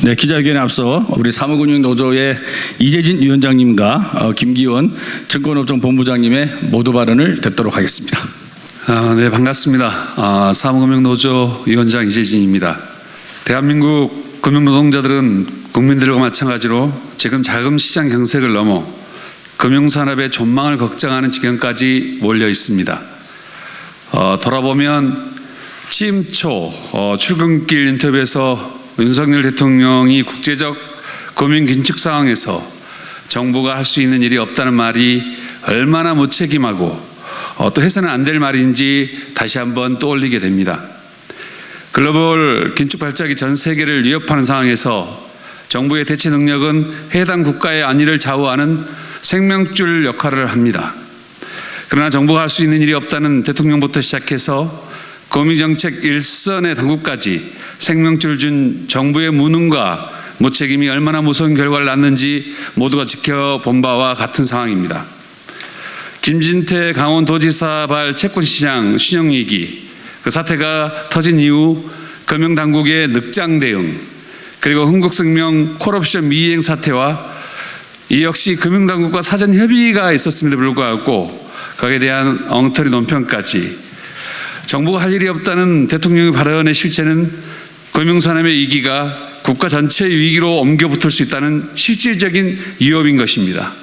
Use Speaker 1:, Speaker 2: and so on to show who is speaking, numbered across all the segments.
Speaker 1: 네, 기자회견에 앞서 우리 사무금융노조의 이재진 위원장님과 김기원 증권업종 본부장님의 모두 발언을 듣도록 하겠습니다.
Speaker 2: 네, 반갑습니다. 사무금융노조 위원장 이재진입니다. 대한민국 금융노동자들은 국민들과 마찬가지로 지금 자금시장 경색을 넘어 금융산업의 존망을 걱정하는 지경까지 몰려 있습니다. 돌아보면 취임 초 출근길 인터뷰에서 윤석열 대통령이 국제적 금융 긴축 상황에서 정부가 할 수 있는 일이 없다는 말이 얼마나 무책임하고 또 해서는 안 될 말인지 다시 한번 떠올리게 됩니다. 글로벌 긴축 발작이 전 세계를 위협하는 상황에서 정부의 대체 능력은 해당 국가의 안위를 좌우하는 생명줄 역할을 합니다. 그러나 정부가 할 수 있는 일이 없다는 대통령부터 시작해서 금융정책 일선의 당국까지 생명줄 준 정부의 무능과 무책임이 얼마나 무서운 결과를 낳는지 모두가 지켜본 바와 같은 상황입니다. 김진태 강원도지사발 채권시장 신용위기, 그 사태가 터진 이후 금융당국의 늑장 대응, 그리고 흥국생명 콜옵션 미이행 사태와 이 역시 금융당국과 사전 협의가 있었음에도 불구하고 거기에 대한 엉터리 논평까지 정부가 할 일이 없다는 대통령의 발언의 실체는 금융산업의 위기가 국가 전체의 위기로 옮겨붙을 수 있다는 실질적인 위협인 것입니다.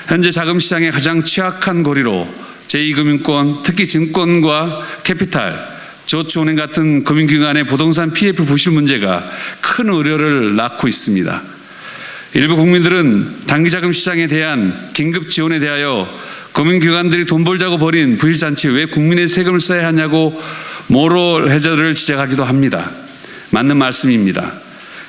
Speaker 2: 현재 자금시장의 가장 취약한 고리로 제2금융권, 특히 증권과 캐피탈, 저축은행 같은 금융기관의 부동산 PF 부실 문제가 큰 우려를 낳고 있습니다. 일부 국민들은 단기자금시장에 대한 긴급 지원에 대하여 금융기관들이 돈 벌자고 벌인 부실잔치에 왜 국민의 세금을 써야 하냐고 모럴 해저를 지적하기도 합니다. 맞는 말씀입니다.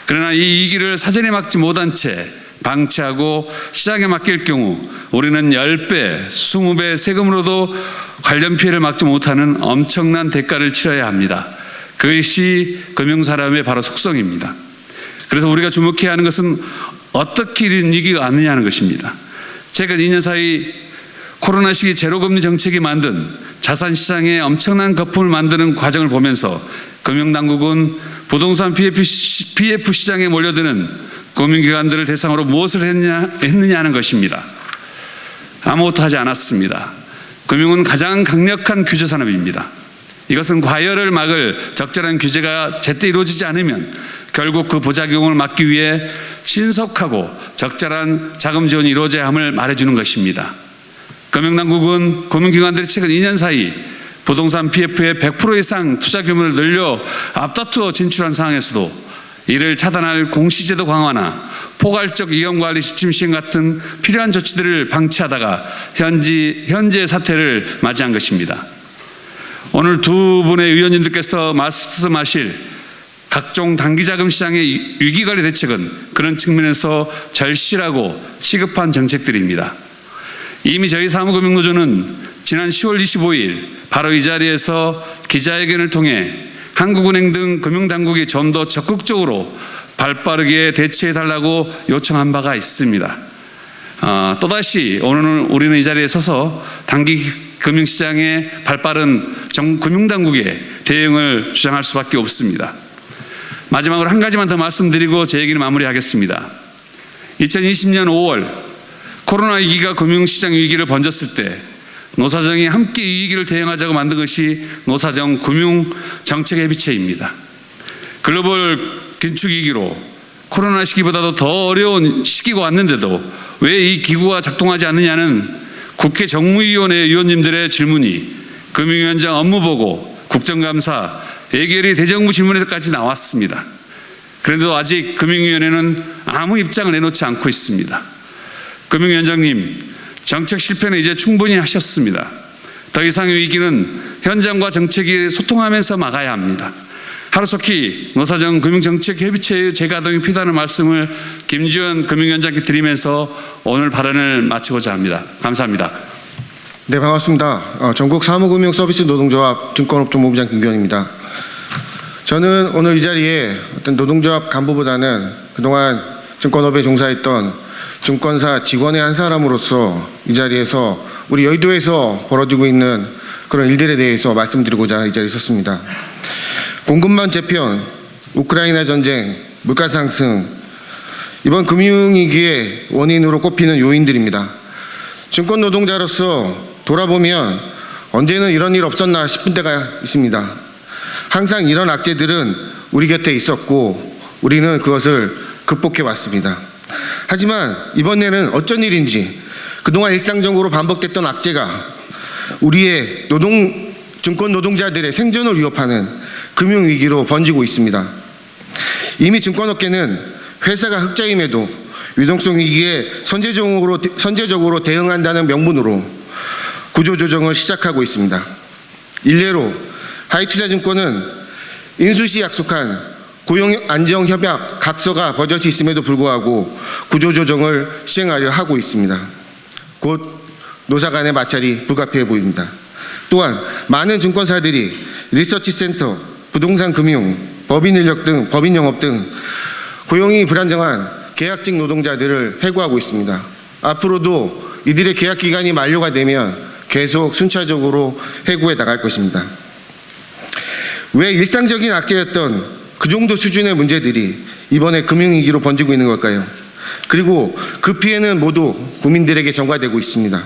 Speaker 2: 그러나 이 위기를 사전에 막지 못한 채 방치하고 시장에 맡길 경우 우리는 10배, 20배 세금으로도 관련 피해를 막지 못하는 엄청난 대가를 치러야 합니다. 그것이 금융사람의 바로 속성입니다. 그래서 우리가 주목해야 하는 것은 어떻게 이런 위기가 왔느냐는 것입니다. 최근 2년 사이 코로나 시기 제로금리 정책이 만든 자산시장에 엄청난 거품을 만드는 과정을 보면서 금융당국은 부동산 PF 시장에 몰려드는 금융기관들을 대상으로 무엇을 했느냐 하는 것입니다. 아무것도 하지 않았습니다. 금융은 가장 강력한 규제 산업입니다. 이것은 과열을 막을 적절한 규제가 제때 이루어지지 않으면 결국 그 부작용을 막기 위해 신속하고 적절한 자금 지원이 이루어져야 함을 말해주는 것입니다. 금융당국은 금융기관들이 최근 2년 사이 부동산 PF의 100% 이상 투자 규모를 늘려 앞다투어 진출한 상황에서도 이를 차단할 공시제도 강화나 포괄적 위험관리 시스템 시행 같은 필요한 조치들을 방치하다가 현재의 사태를 맞이한 것입니다. 오늘 두 분의 의원님들께서 말씀하실 각종 단기자금 시장의 위기관리 대책은 그런 측면에서 절실하고 시급한 정책들입니다. 이미 저희 사무금융노조는 지난 10월 25일 바로 이 자리에서 기자회견을 통해 한국은행 등 금융당국이 좀 더 적극적으로 발빠르게 대처해달라고 요청한 바가 있습니다. 또다시 오늘 우리는 이 자리에 서서 단기 금융시장의 발빠른 금융당국의 대응을 주장할 수밖에 없습니다. 마지막으로 한 가지만 더 말씀드리고 제 얘기를 마무리하겠습니다. 2020년 5월 코로나 위기가 금융시장 위기를 번졌을 때 노사정이 함께 이 위기를 대응하자고 만든 것이 노사정 금융정책협의체입니다. 글로벌 긴축 위기로 코로나 시기보다도 더 어려운 시기가 왔는데도 왜 이 기구가 작동하지 않느냐는 국회 정무위원회 위원님들의 질문이 금융위원장 업무보고, 국정감사, 예결위 대정부 질문에서까지 나왔습니다. 그런데도 아직 금융위원회는 아무 입장을 내놓지 않고 있습니다. 금융위원장님, 정책 실패는 이제 충분히 하셨습니다. 더 이상의 위기는 현장과 정책이 소통하면서 막아야 합니다. 하루속히 노사정 금융정책협의체의 재가동이 필요하다는 말씀을 김지원 금융위원장께 드리면서 오늘 발언을 마치고자 합니다. 감사합니다.
Speaker 3: 네, 반갑습니다. 전국 사무금융서비스노동조합 증권업종 본부장 김기원입니다. 저는 오늘 이 자리에 어떤 노동조합 간부보다는 그동안 증권업에 종사했던 증권사 직원의 한 사람으로서 이 자리에서 우리 여의도에서 벌어지고 있는 그런 일들에 대해서 말씀드리고자 이 자리에 섰습니다. 공급망 재편, 우크라이나 전쟁, 물가 상승, 이번 금융위기의 원인으로 꼽히는 요인들입니다. 증권 노동자로서 돌아보면 언제는 이런 일 없었나 싶은 때가 있습니다. 항상 이런 악재들은 우리 곁에 있었고 우리는 그것을 극복해 왔습니다. 하지만 이번에는 어쩐 일인지 그동안 일상적으로 반복됐던 악재가 우리의 증권 노동자들의 생존을 위협하는 금융위기로 번지고 있습니다. 이미 증권업계는 회사가 흑자임에도 유동성 위기에 선제적으로 대응한다는 명분으로 구조조정을 시작하고 있습니다. 일례로 하이투자증권은 인수시 약속한 고용안정협약 각서가 버젓이 있음에도 불구하고 구조조정을 시행하려 하고 있습니다. 곧 노사 간의 마찰이 불가피해 보입니다. 또한 많은 증권사들이 리서치센터, 부동산 금융, 법인 영업 등 고용이 불안정한 계약직 노동자들을 해고하고 있습니다. 앞으로도 이들의 계약 기간이 만료가 되면 계속 순차적으로 해고해 나갈 것입니다. 왜 일상적인 악재였던 그 정도 수준의 문제들이 이번에 금융위기로 번지고 있는 걸까요? 그리고 그 피해는 모두 국민들에게 전가되고 있습니다.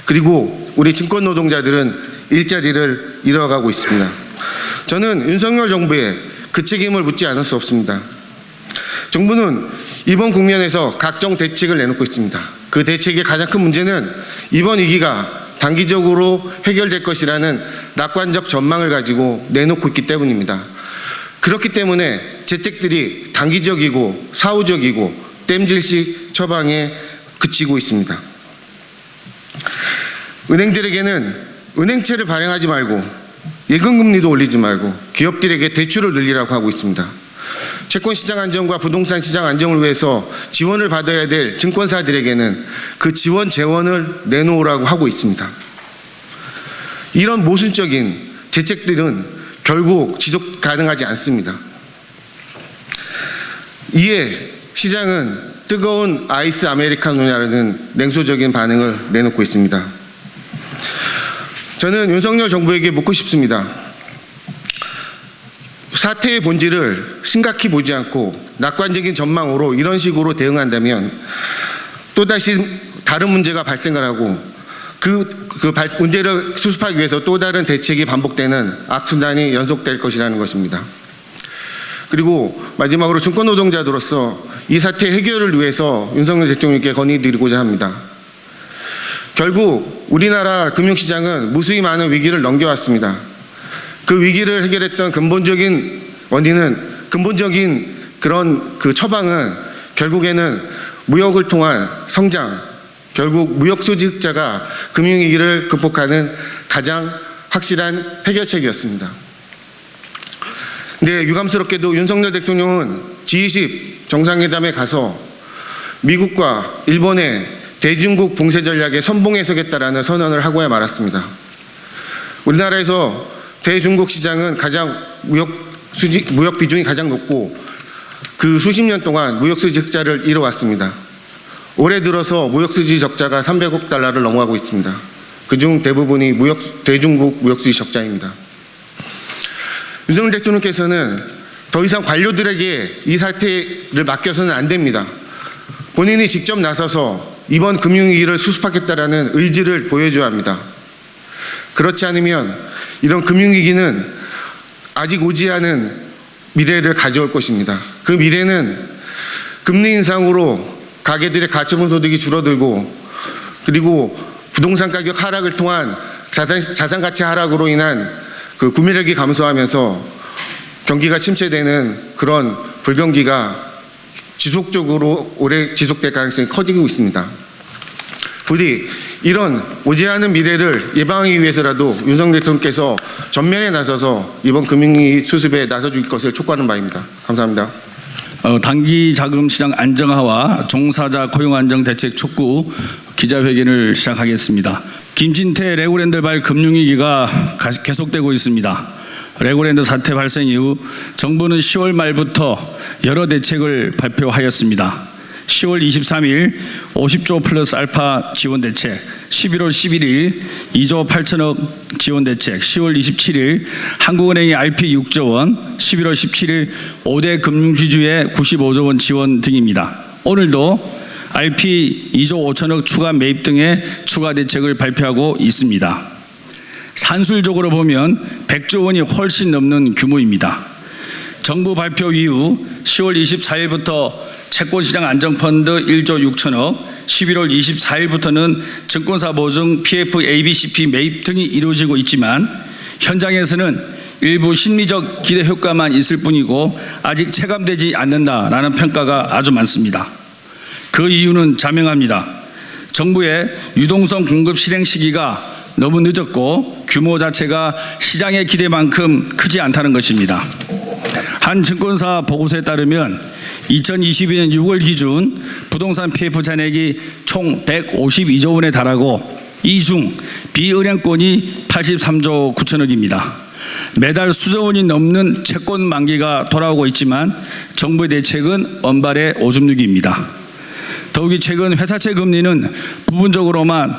Speaker 3: 그리고 우리 증권 노동자들은 일자리를 잃어가고 있습니다. 저는 윤석열 정부에 그 책임을 묻지 않을 수 없습니다. 정부는 이번 국면에서 각종 대책을 내놓고 있습니다. 그 대책의 가장 큰 문제는 이번 위기가 단기적으로 해결될 것이라는 낙관적 전망을 가지고 내놓고 있기 때문입니다. 그렇기 때문에 대책들이 단기적이고 사후적이고 땜질식 처방에 그치고 있습니다. 은행들에게는 은행채를 발행하지 말고 예금금리도 올리지 말고 기업들에게 대출을 늘리라고 하고 있습니다. 채권시장 안정과 부동산 시장 안정을 위해서 지원을 받아야 될 증권사들에게는 그 지원 재원을 내놓으라고 하고 있습니다. 이런 모순적인 대책들은 결국 지속 가능하지 않습니다. 이에 시장은 뜨거운 아이스 아메리카노냐는 냉소적인 반응을 내놓고 있습니다. 저는 윤석열 정부에게 묻고 싶습니다. 사태의 본질을 심각히 보지 않고 낙관적인 전망으로 이런 식으로 대응한다면 또다시 다른 문제가 발생을 하고 그 문제를 수습하기 위해서 또 다른 대책이 반복되는 악순환이 연속될 것이라는 것입니다. 그리고 마지막으로 증권 노동자들로서 이 사태 해결을 위해서 윤석열 대통령께 건의드리고자 합니다. 결국 우리나라 금융시장은 무수히 많은 위기를 넘겨왔습니다. 그 위기를 해결했던 근본적인 그런 그 처방은 결국에는 무역을 통한 성장, 결국 무역수직자가 금융위기를 극복하는 가장 확실한 해결책이었습니다. 근데 유감스럽게도 윤석열 대통령은 G20 정상회담에 가서 미국과 일본의 대중국 봉쇄 전략에 선봉에 서겠다라는 선언을 하고야 말았습니다. 우리나라에서 대중국 시장은 가장 무역 비중이 가장 높고 그 수십 년 동안 무역수지 적자를 이뤄왔습니다. 올해 들어서 무역수지 적자가 300억 달러를 넘어가고 있습니다. 그중 대부분이 대중국 무역수지 적자입니다. 윤석열 대통령께서는 더 이상 관료들에게 이 사태를 맡겨서는 안 됩니다. 본인이 직접 나서서 이번 금융위기를 수습하겠다라는 의지를 보여줘야 합니다. 그렇지 않으면 이런 금융위기는 아직 오지 않은 미래를 가져올 것입니다. 그 미래는 금리 인상으로 가계들의 가처분 소득이 줄어들고 그리고 부동산 가격 하락을 통한 자산 가치 하락으로 인한 그 구매력이 감소하면서 경기가 침체되는 그런 불경기가 지속적으로 오래 지속될 가능성이 커지고 있습니다. 부디 이런 오지 않은 미래를 예방하기 위해서라도 윤석열 대통령께서 전면에 나서서 이번 금융위기 수습에 나서줄 것을 촉구하는 바입니다. 감사합니다.
Speaker 1: 단기 자금 시장 안정화와 종사자 고용 안정 대책 촉구 기자회견을 시작하겠습니다. 김진태 레고랜드발 금융위기가 계속되고 있습니다. 레고랜드 사태 발생 이후 정부는 10월 말부터 여러 대책을 발표하였습니다. 10월 23일 50조 플러스 알파 지원 대책, 11월 11일 2조 8천억 지원 대책, 10월 27일 한국은행이 RP 6조 원, 11월 17일 5대 금융지주의 95조 원 지원 등입니다. 오늘도 RP 2조 5천억 추가 매입 등의 추가 대책을 발표하고 있습니다. 산술적으로 보면 100조 원이 훨씬 넘는 규모입니다. 정부 발표 이후 10월 24일부터 채권시장 안정펀드 1조 6천억, 11월 24일부터는 증권사 보증 PF, ABCP 매입 등이 이루어지고 있지만 현장에서는 일부 심리적 기대 효과만 있을 뿐이고 아직 체감되지 않는다라는 평가가 아주 많습니다. 그 이유는 자명합니다. 정부의 유동성 공급 실행 시기가 너무 늦었고 규모 자체가 시장의 기대만큼 크지 않다는 것입니다. 한 증권사 보고서에 따르면 2022년 6월 기준 부동산 PF 잔액이 총 152조 원에 달하고 이 중 비은행권이 83조 9천억입니다. 매달 수조 원이 넘는 채권 만기가 돌아오고 있지만 정부의 대책은 언발의 오줌누기입니다. 더욱이 최근 회사채 금리는 부분적으로나마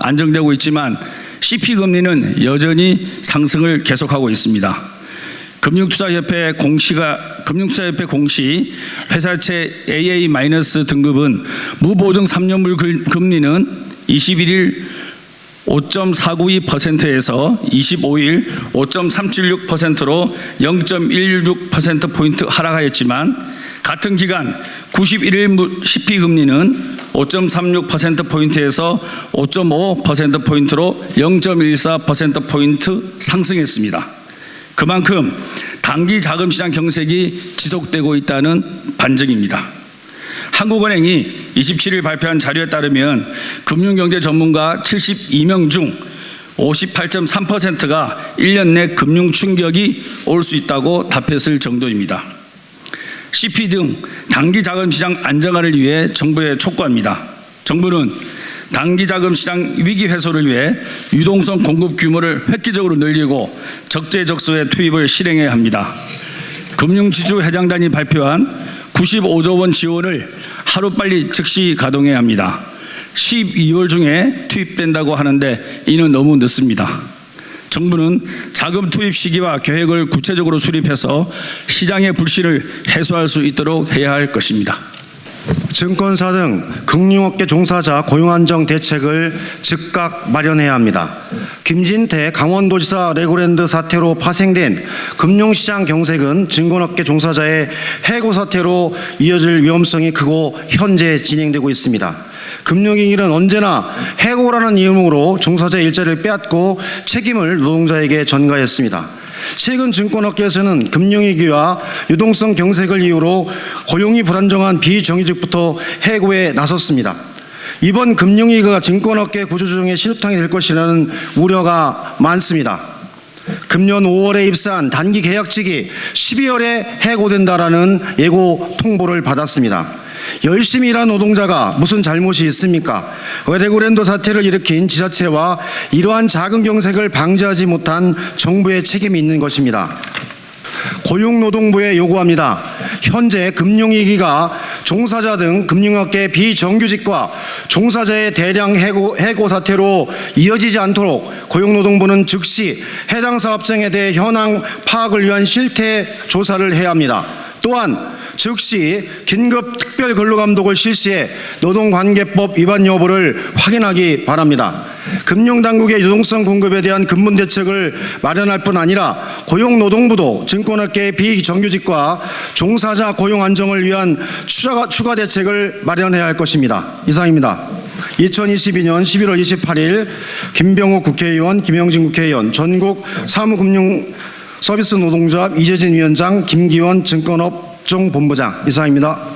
Speaker 1: 안정되고 있지만 CP 금리는 여전히 상승을 계속하고 있습니다. 금융투자협회 공시 회사채 AA- 등급은 무보증 3년물 금리는 21일 5.492%에서 25일 5.376%로 0.116%포인트 하락하였지만 같은 기간 91일 CP 금리는 5.36%포인트에서 5.5%포인트로 0.14%포인트 상승했습니다. 그만큼 단기 자금시장 경색이 지속되고 있다는 반증입니다. 한국은행이 27일 발표한 자료에 따르면 금융경제 전문가 72명 중 58.3%가 1년 내 금융 충격이 올 수 있다고 답했을 정도입니다. CP 등 단기 자금시장 안정화를 위해 정부에 촉구합니다. 정부는 단기 자금시장 위기 해소를 위해 유동성 공급 규모를 획기적으로 늘리고 적재적소의 투입을 실행해야 합니다. 금융지주 회장단이 발표한 95조 원 지원을 하루빨리 즉시 가동해야 합니다. 12월 중에 투입된다고 하는데 이는 너무 늦습니다. 정부는 자금 투입 시기와 계획을 구체적으로 수립해서 시장의 불신을 해소할 수 있도록 해야 할 것입니다.
Speaker 4: 증권사 등 금융업계 종사자 고용 안정 대책을 즉각 마련해야 합니다. 김진태 강원도지사 레고랜드 사태로 파생된 금융시장 경색은 증권업계 종사자의 해고 사태로 이어질 위험성이 크고 현재 진행되고 있습니다. 금융위기는 언제나 해고라는 이유로 종사자의 일자리를 빼앗고 책임을 노동자에게 전가했습니다. 최근 증권업계에서는 금융위기와 유동성 경색을 이유로 고용이 불안정한 비정규직부터 해고에 나섰습니다. 이번 금융위기가 증권업계 구조조정의 신호탄이 될 것이라는 우려가 많습니다. 금년 5월에 입사한 단기 계약직이 12월에 해고된다라는 예고 통보를 받았습니다. 열심히 일한 노동자가 무슨 잘못이 있습니까? 레고랜드 사태를 일으킨 지자체와 이러한 작은 경색을 방지하지 못한 정부의 책임이 있는 것입니다. 고용노동부에 요구합니다. 현재 금융위기가 종사자 등 금융업계 비정규직과 종사자의 대량 해고 사태로 이어지지 않도록 고용노동부는 즉시 해당 사업장에 대해 현황 파악을 위한 실태 조사를 해야 합니다. 또한 즉시 긴급 특별 근로감독을 실시해 노동관계법 위반 여부를 확인하기 바랍니다. 금융당국의 유동성 공급에 대한 근본 대책을 마련할 뿐 아니라 고용노동부도 증권업계의 비정규직과 종사자 고용 안정을 위한 추가 대책을 마련해야 할 것입니다. 이상입니다. 2022년 11월 28일 김병욱 국회의원, 김영진 국회의원, 전국 사무금융서비스 노동조합 이재진 위원장, 김기원 증권업종본부장 이상입니다.